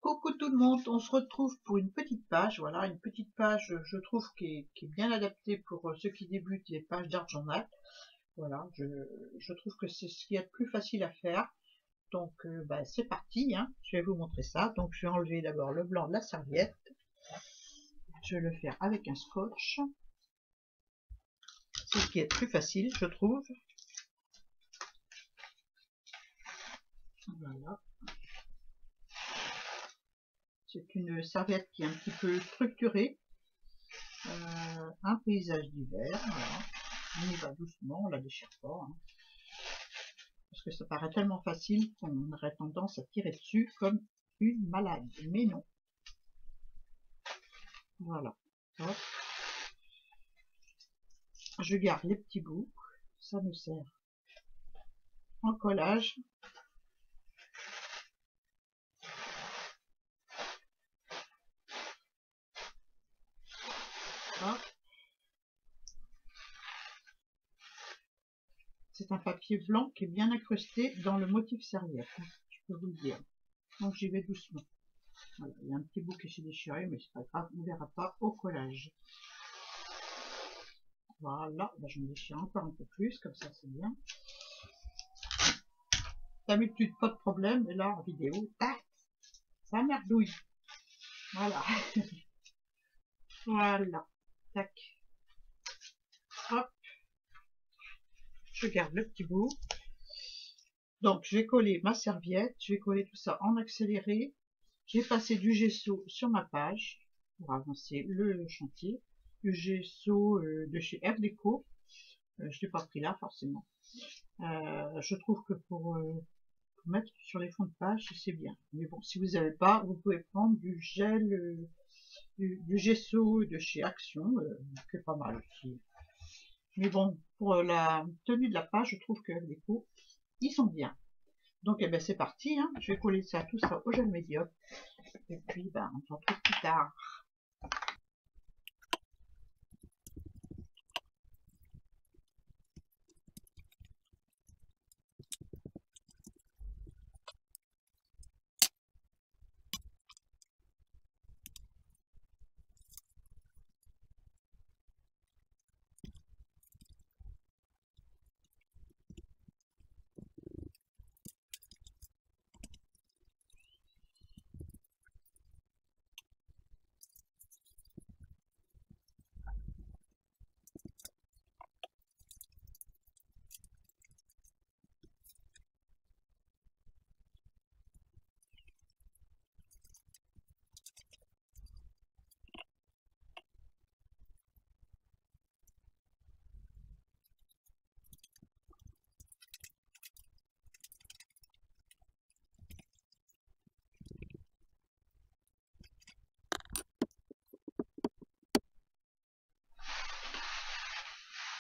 Coucou tout le monde, on se retrouve pour une petite page, voilà, une petite page je trouve qui est bien adaptée pour ceux qui débutent les pages d'art journal. Voilà, je trouve que c'est ce qu'il y a de plus facile à faire. Donc bah, c'est parti, hein. Je vais vous montrer ça. Donc je vais enlever d'abord le blanc de la serviette. Je vais le faire avec un scotch. C'est ce qui est de plus facile, je trouve. Voilà. C'est une serviette qui est un petit peu structurée. Un paysage d'hiver, voilà. On y va doucement, on la déchire pas, hein, parce que ça paraît tellement facile qu'on aurait tendance à tirer dessus comme une malade, mais non. Voilà. Hop. Je garde les petits bouts, ça me sert en collage. Hop. C'est un papier blanc qui est bien incrusté dans le motif serviette, je peux vous le dire. Donc j'y vais doucement. Voilà, il y a un petit bout qui s'est déchiré, mais c'est pas grave, on ne verra pas au collage. Voilà, ben, j'en déchire encore un peu plus, comme ça c'est bien. D'habitude pas de problème, mais là en vidéo, tac, ça merdouille. Voilà. Voilà. Tac. Hop. Je garde le petit bout. Donc je vais coller ma serviette, je vais coller tout ça en accéléré. J'ai passé du gesso sur ma page pour avancer le chantier. Du gesso de chez Art Deco. Je ne l'ai pas pris là forcément. Je trouve que pour mettre sur les fonds de page, c'est bien. Mais bon, si vous n'avez pas, vous pouvez prendre du gel, du gesso de chez Action, qui est pas mal aussi. Mais bon, pour la tenue de la page, je trouve que les Deco, ils sont bien. Donc, eh ben, c'est parti, hein. Je vais coller ça, tout ça au gel médium. Et puis, ben, on se retrouve plus tard.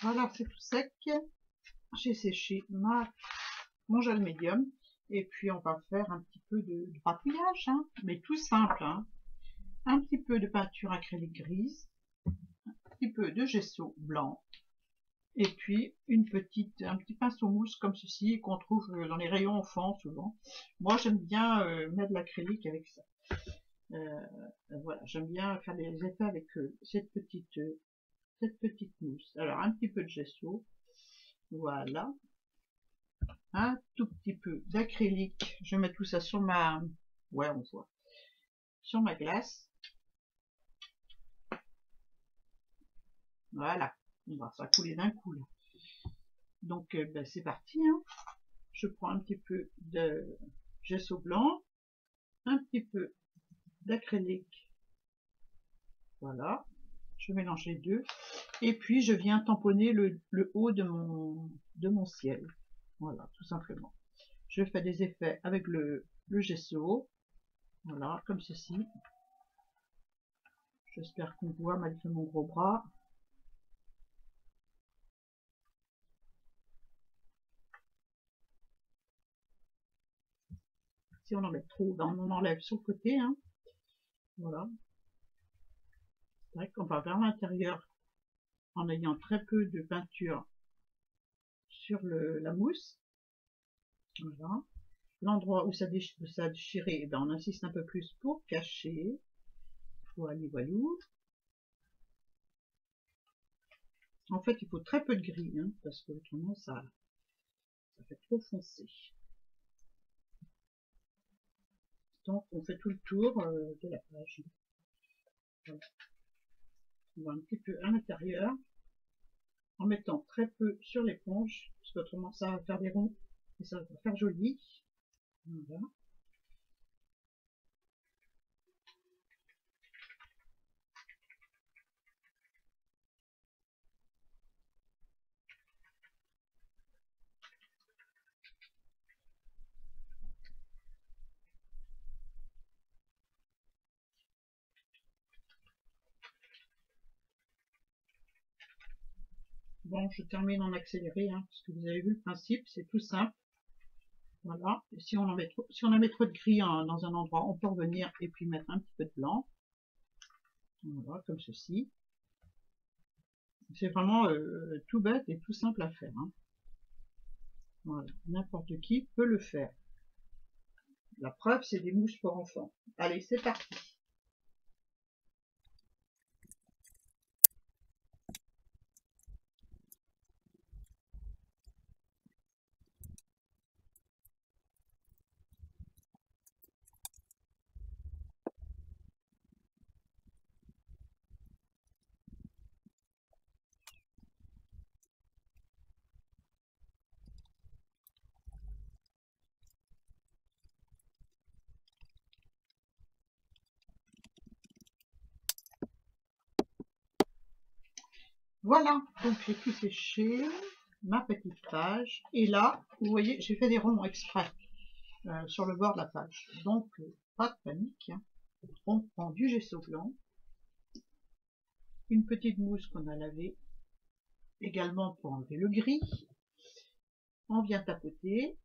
Voilà, c'est tout sec. J'ai séché mon gel médium. Et puis, on va faire un petit peu de patouillage, hein, mais tout simple, hein. Un petit peu de peinture acrylique grise, un petit peu de gesso blanc, et puis un petit pinceau mousse comme ceci qu'on trouve dans les rayons enfants souvent. Moi j'aime bien mettre de l'acrylique avec ça. Voilà, j'aime bien faire des effets avec cette petite mousse. Alors un petit peu de gesso, voilà, un tout petit peu d'acrylique. Je mets tout ça sur ma, ouais on voit, sur ma glace. Voilà, on va ça couler d'un coup là. Donc ben, c'est parti, hein. Je prends un petit peu de gesso blanc, un petit peu d'acrylique, voilà, je mélange les deux, et puis je viens tamponner le haut de mon ciel, voilà, tout simplement. Je fais des effets avec le gesso, voilà, comme ceci. J'espère qu'on voit malgré mon gros bras. Si on en met trop, on en enlève sur le côté, hein. Voilà. C'est vrai qu'on va vers l'intérieur en ayant très peu de peinture sur la mousse. Voilà. l'endroit où ça a déchiré, eh ben on insiste un peu plus pour cacher. Voilà, voilà. En fait, il faut très peu de gris, hein, parce que autrement ça fait trop foncé. Donc on fait tout le tour de la page. Voilà. On va un petit peu à l'intérieur, en mettant très peu sur l'éponge, parce qu'autrement ça va faire des ronds et ça va faire joli. Voilà. Bon, je termine en accéléré, hein, parce que vous avez vu le principe, c'est tout simple. Voilà. Et si on en met trop, si on en met trop de gris dans un endroit, on peut revenir et puis mettre un petit peu de blanc. Voilà, comme ceci. C'est vraiment tout bête et tout simple à faire. Hein. Voilà, n'importe qui peut le faire. La preuve, c'est des mousses pour enfants. Allez, c'est parti. Voilà, donc j'ai tout séché, ma petite page. Et là, vous voyez, j'ai fait des ronds exprès sur le bord de la page. Donc, pas de panique. Hein. On prend du gesso blanc, une petite mousse qu'on a lavée, également pour enlever le gris. On vient tapoter,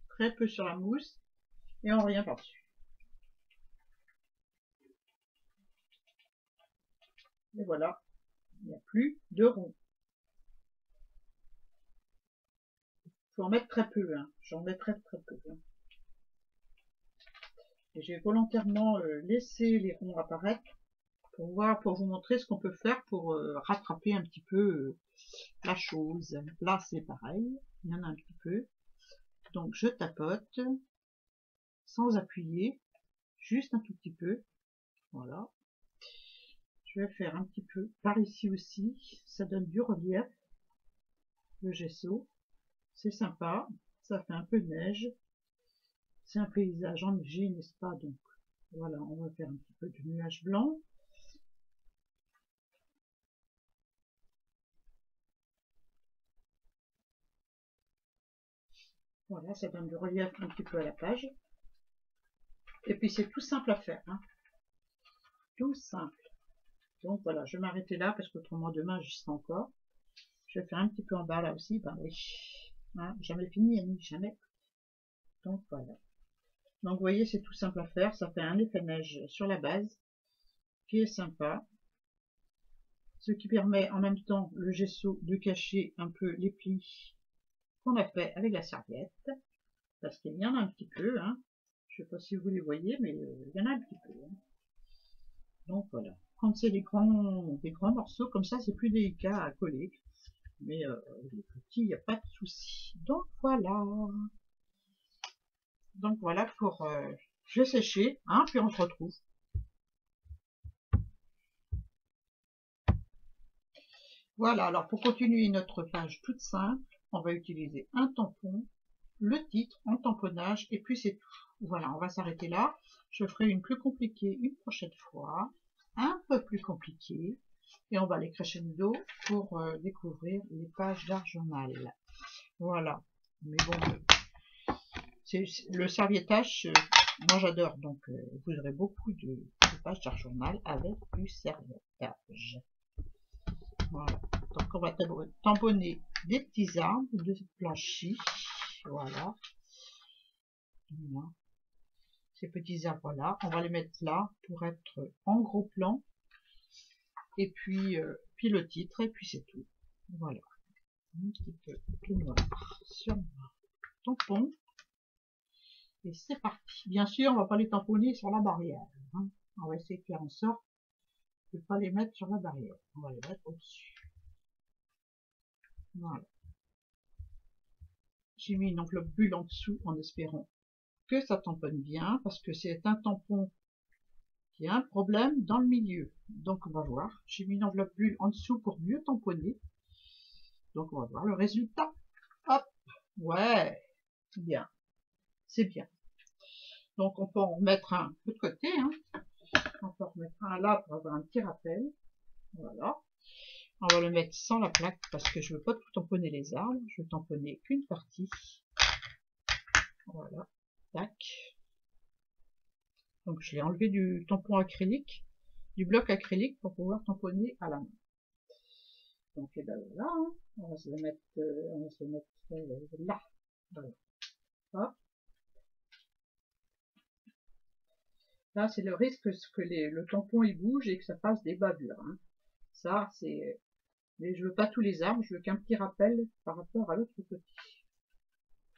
très peu sur la mousse, et on revient par-dessus. Et voilà, il n'y a plus de rond. Il faut en mettre très peu, hein. J'en mets très peu. Hein. Et j'ai volontairement laissé les ronds apparaître pour vous montrer ce qu'on peut faire pour rattraper un petit peu la chose. Là, c'est pareil, il y en a un petit peu. Donc, je tapote sans appuyer, juste un tout petit peu. Voilà. Je vais faire un petit peu par ici aussi. Ça donne du relief. Le gesso, c'est sympa. Ça fait un peu de neige. C'est un paysage enneigé, n'est-ce pas? Donc, voilà, on va faire un petit peu de nuage blanc. Voilà, ça donne du relief un petit peu à la page. Et puis c'est tout simple à faire. Hein. Tout simple. Donc voilà, je vais m'arrêter là parce qu'autrement demain j'y serai encore. Je vais faire un petit peu en bas là aussi. Ben oui. Hein, jamais fini, Annie, jamais. Donc voilà. Donc vous voyez, c'est tout simple à faire. Ça fait un effet neige sur la base qui est sympa. Ce qui permet en même temps le gesso de cacher un peu les plis qu'on a fait avec la serviette. Parce qu'il y en a un petit peu. Hein. Je ne sais pas si vous les voyez, mais il y en a un petit peu. Hein. Donc voilà. Quand c'est des grands morceaux comme ça, c'est plus délicat à coller. Mais les petits, il n'y a pas de souci. Donc voilà. Donc voilà pour... je vais sécher, hein, puis on se retrouve. Voilà, alors pour continuer notre page toute simple, on va utiliser un tampon, le titre en tamponnage, et puis c'est tout. Voilà, on va s'arrêter là. Je ferai une plus compliquée une prochaine fois, un peu plus compliquée, et on va aller crescendo pour découvrir les pages d'art journal. Voilà, mais bon, le serviettage, moi j'adore, donc vous aurez beaucoup de pages d'art journal avec du serviettage. Voilà. Donc on va tamponner des petits arbres de blanchis. Voilà. Voilà. Ces petits arbres là, on va les mettre là pour être en gros plan. Et puis, puis le titre, et puis c'est tout. Voilà. Un petit peu de noir sur mon tampon. Et c'est parti. Bien sûr, on va pas les tamponner sur la barrière. Hein. On va essayer de faire en sorte de ne pas les mettre sur la barrière. On va les mettre au-dessus. Voilà. J'ai mis une enveloppe bulle en dessous en espérant que ça tamponne bien, parce que c'est un tampon qui a un problème dans le milieu. Donc on va voir. J'ai mis une enveloppe bulle en dessous pour mieux tamponner. Donc on va voir le résultat. Hop, ouais, c'est bien, c'est bien. Donc on peut en remettre un peu de côté. Hein. On peut en remettre un là pour avoir un petit rappel. Voilà. On va le mettre sans la plaque parce que je veux pas tout tamponner les arbres. Je veux tamponner qu'une partie. Voilà. Tac. Donc je l'ai enlevé du tampon acrylique, du bloc acrylique pour pouvoir tamponner à la main. Donc et ben voilà. Hein. On va se le mettre, là. Voilà. Hop. Là, c'est le risque que le tampon il bouge et que ça fasse des bavures. Hein. Ça, c'est... Mais je veux pas tous les arbres, je veux qu'un petit rappel par rapport à l'autre côté.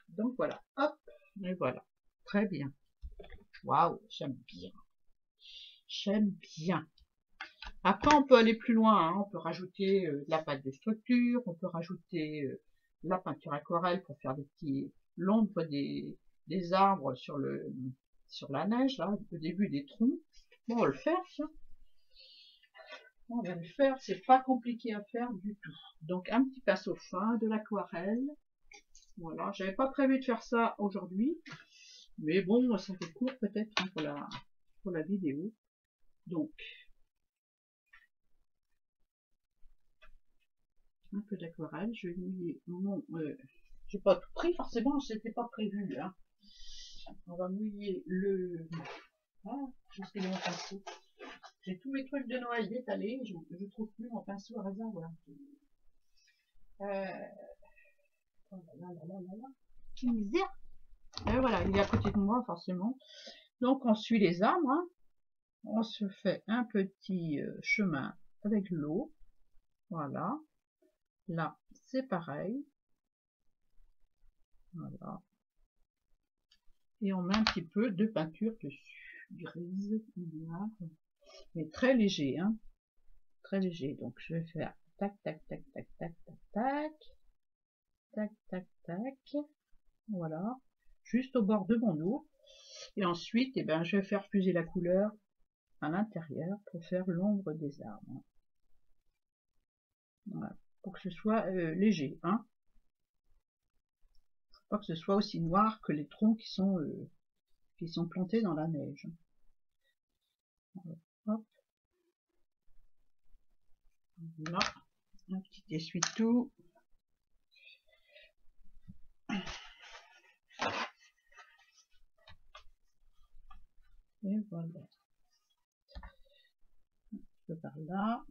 Donc voilà, hop, et voilà. Très bien. Waouh, j'aime bien. J'aime bien. Après, on peut aller plus loin. Hein. On peut rajouter de la pâte de structure, on peut rajouter de la peinture aquarelle pour faire des petits l'ombre des arbres sur la neige, là, au début des troncs. Bon, on va le faire, ça. On va le faire, c'est pas compliqué à faire du tout. Donc un petit pinceau fin, de l'aquarelle. Voilà, j'avais pas prévu de faire ça aujourd'hui, mais bon, ça fait court peut-être hein, pour la vidéo. Donc un peu d'aquarelle, je vais mouiller mon... j'ai pas tout pris forcément, c'était pas prévu. Hein. On va mouiller le... Ah, j'ai mon pinceau. J'ai tous mes trucs de Noël étalés, je trouve plus mon pinceau à réservoir. Oh là là là là là. Quelle misère. Et voilà, il est à côté de moi forcément. Donc on suit les arbres. Hein. On se fait un petit chemin avec l'eau. Voilà. Là, c'est pareil. Voilà. Et on met un petit peu de peinture dessus. Grise, noire. Mais très léger, hein. Très léger. Donc je vais faire tac, tac, tac, tac, tac, tac, tac. Tac, tac, tac. Voilà. Juste au bord de mon eau. Et ensuite, eh ben, je vais faire fuser la couleur à l'intérieur pour faire l'ombre des arbres. Voilà. Pour que ce soit léger. Hein. Faut pas que ce soit aussi noir que les troncs qui sont plantés dans la neige. Hop. Voilà. Un petit essuie-tout. Et voilà. Un petit peu par là.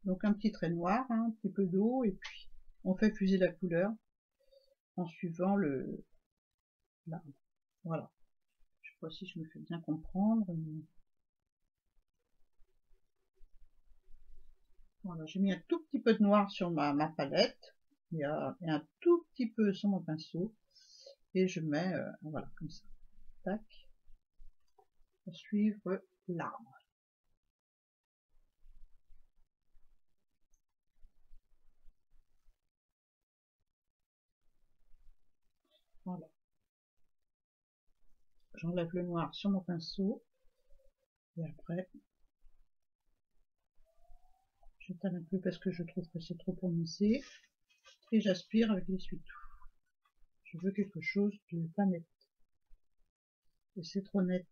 Donc un petit trait noir, hein, un petit peu d'eau, et puis on fait fuser la couleur en suivant l'arbre. Voilà. Je sais pas si je me fais bien comprendre. Mais... Voilà, j'ai mis un tout petit peu de noir sur ma palette, et un tout petit peu sur mon pinceau, et je mets, voilà, comme ça. Tac. Pour suivre l'arbre. Voilà. J'enlève le noir sur mon pinceau. Et après, j'étale un peu parce que je trouve que c'est trop prononcé. Et j'aspire avec l'essuie-tout. Je veux quelque chose de pas net. Et c'est trop net.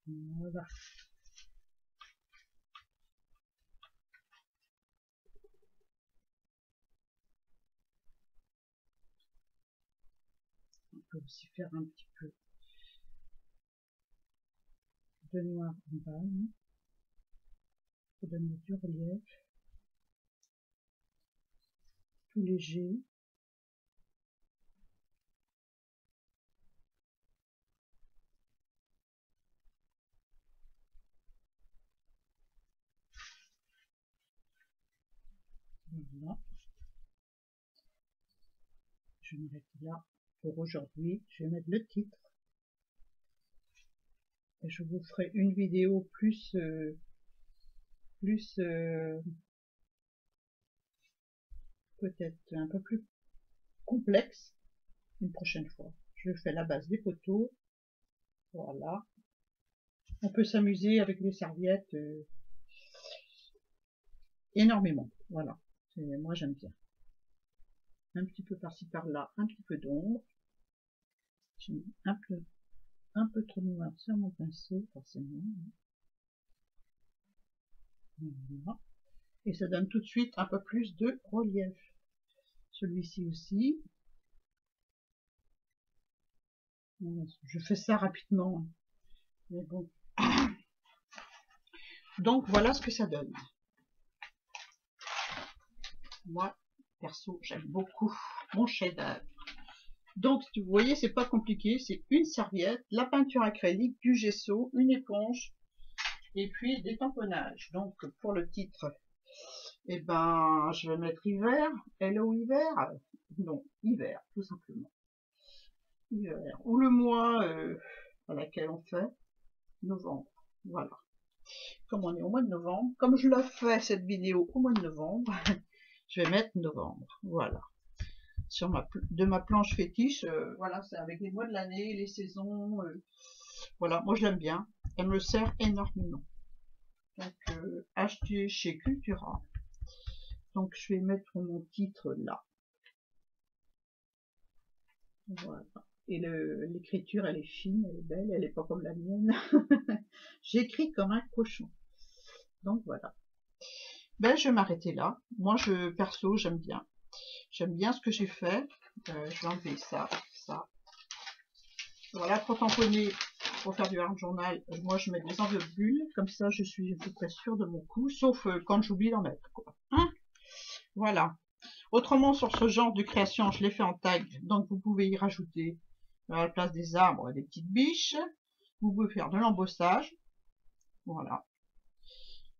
Voilà. On peut aussi faire un petit peu de noir en bas, pour donner du relief, tout léger. Voilà. Je m'arrête là pour aujourd'hui. Je vais mettre le titre. Et je vous ferai une vidéo plus peut-être un peu plus complexe une prochaine fois. Je fais la base des poteaux. Voilà. On peut s'amuser avec les serviettes énormément. Voilà. Moi j'aime bien. Un petit peu par-ci par-là, un petit peu d'ombre. J'ai mis un peu trop noir sur mon pinceau, forcément. Voilà. Et ça donne tout de suite un peu plus de relief. Celui-ci aussi. Je fais ça rapidement. Mais bon. Donc voilà ce que ça donne. Moi, perso, j'aime beaucoup mon chef-d'œuvre. Donc, vous voyez, c'est pas compliqué. C'est une serviette, la peinture acrylique, du gesso, une éponge et puis des tamponnages. Donc, pour le titre, eh ben, je vais mettre hiver. Hello hiver. Non, hiver, tout simplement. Hiver. Ou le mois à laquelle on fait, novembre. Voilà. Comme on est au mois de novembre, comme je la fais cette vidéo au mois de novembre, je vais mettre novembre. Voilà. Sur ma planche fétiche, voilà, c'est avec les mois de l'année, les saisons. Voilà, moi je l'aime bien. Elle me sert énormément. Donc, acheté chez Cultura. Donc, je vais mettre mon titre là. Voilà. Et l'écriture, elle est fine, elle est belle, elle n'est pas comme la mienne. J'écris comme un cochon. Donc, voilà. Ben, je vais m'arrêter là. Moi, perso, j'aime bien. J'aime bien ce que j'ai fait. Je vais enlever ça. Voilà, pour tamponner, pour faire du art journal, moi je mets des enveloppes bulles, comme ça je suis à peu près sûre de mon coup, sauf quand j'oublie d'en mettre, quoi. Hein, voilà. Autrement, sur ce genre de création, je l'ai fait en tag, donc vous pouvez y rajouter à la place des arbres des petites biches. Vous pouvez faire de l'embossage. Voilà.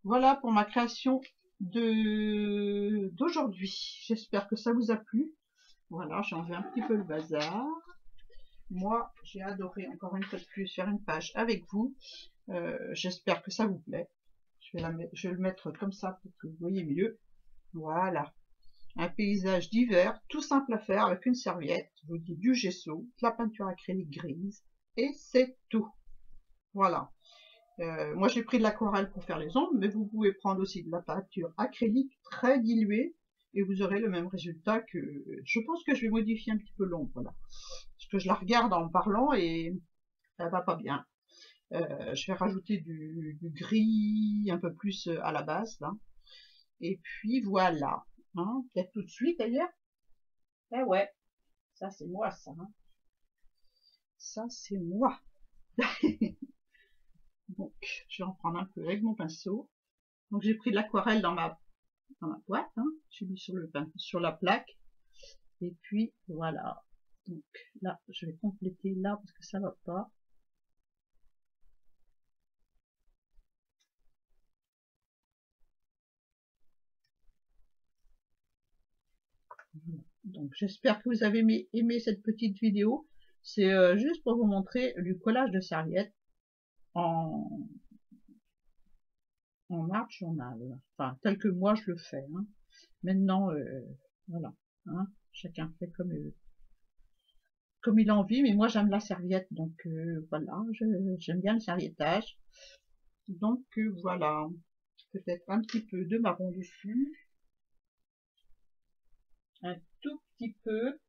Voilà pour ma création d'aujourd'hui. J'espère que ça vous a plu. Voilà, j'ai enlevé un petit peu le bazar. Moi, j'ai adoré, encore une fois de plus, faire une page avec vous. J'espère que ça vous plaît. Je vais le mettre comme ça pour que vous voyez mieux. Voilà. Un paysage d'hiver, tout simple à faire avec une serviette. Je vous dis du gesso, de la peinture acrylique grise. Et c'est tout. Voilà. Moi, j'ai pris de l'aquarelle pour faire les ombres, mais vous pouvez prendre aussi de la peinture acrylique très diluée. Et vous aurez le même résultat que... Je pense que je vais modifier un petit peu l'ombre, là. Parce que je la regarde en parlant et elle va pas bien. Je vais rajouter du gris un peu plus à la base, là. Et puis voilà. Hein, peut-être tout de suite d'ailleurs. Eh ouais, ça c'est moi, ça. Hein. Ça c'est moi. Donc, je vais en prendre un peu avec mon pinceau. Donc j'ai pris de l'aquarelle dans ma boîte. Hein. J'ai mis sur la plaque. Et puis voilà. Donc là, je vais compléter là parce que ça va pas. Donc j'espère que vous avez aimé cette petite vidéo. C'est juste pour vous montrer du collage de serviettes en art journal. Enfin, tel que moi je le fais. Hein. Maintenant, voilà. Hein, chacun fait comme il a envie, mais moi j'aime la serviette. Donc voilà, j'aime bien le serviettage. Donc voilà. Peut-être un petit peu de marron dessus. Un tout petit peu.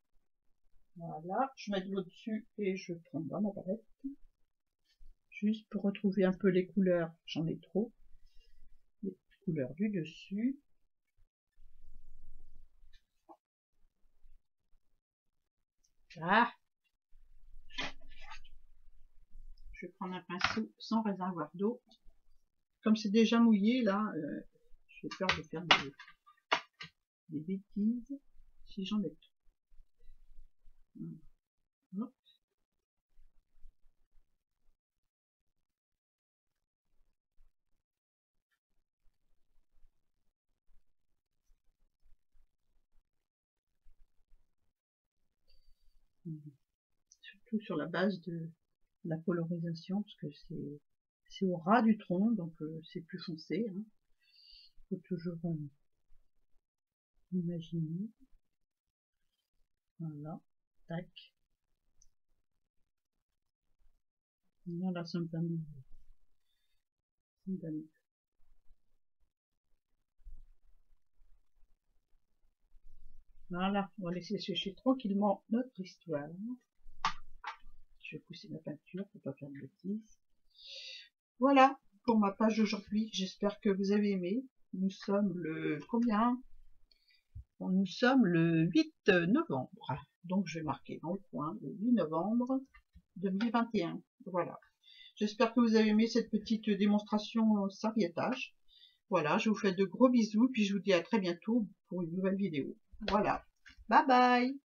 Voilà, je mets de l'eau dessus et je prends dans ma palette. Juste pour retrouver un peu les couleurs, j'en ai trop. Les couleurs du dessus. Ah, je vais prendre un pinceau sans réservoir d'eau. Comme c'est déjà mouillé, là, j'ai peur de faire des bêtises si j'en ai trop. Voilà. Surtout sur la base la colorisation, parce que c'est au ras du tronc, donc c'est plus foncé. Hein. Faut toujours imaginer. Voilà, tac. Voilà, ça me va mieux. Voilà, on va laisser sécher tranquillement notre histoire. Je vais pousser ma peinture pour pas faire de bêtises. Voilà pour ma page d'aujourd'hui. J'espère que vous avez aimé. Nous sommes le combien? Nous sommes le 8 novembre. Donc je vais marquer dans le coin le 8 novembre 2021. Voilà. J'espère que vous avez aimé cette petite démonstration serviettage. Voilà, je vous fais de gros bisous, puis je vous dis à très bientôt pour une nouvelle vidéo. Voilà. Bye bye!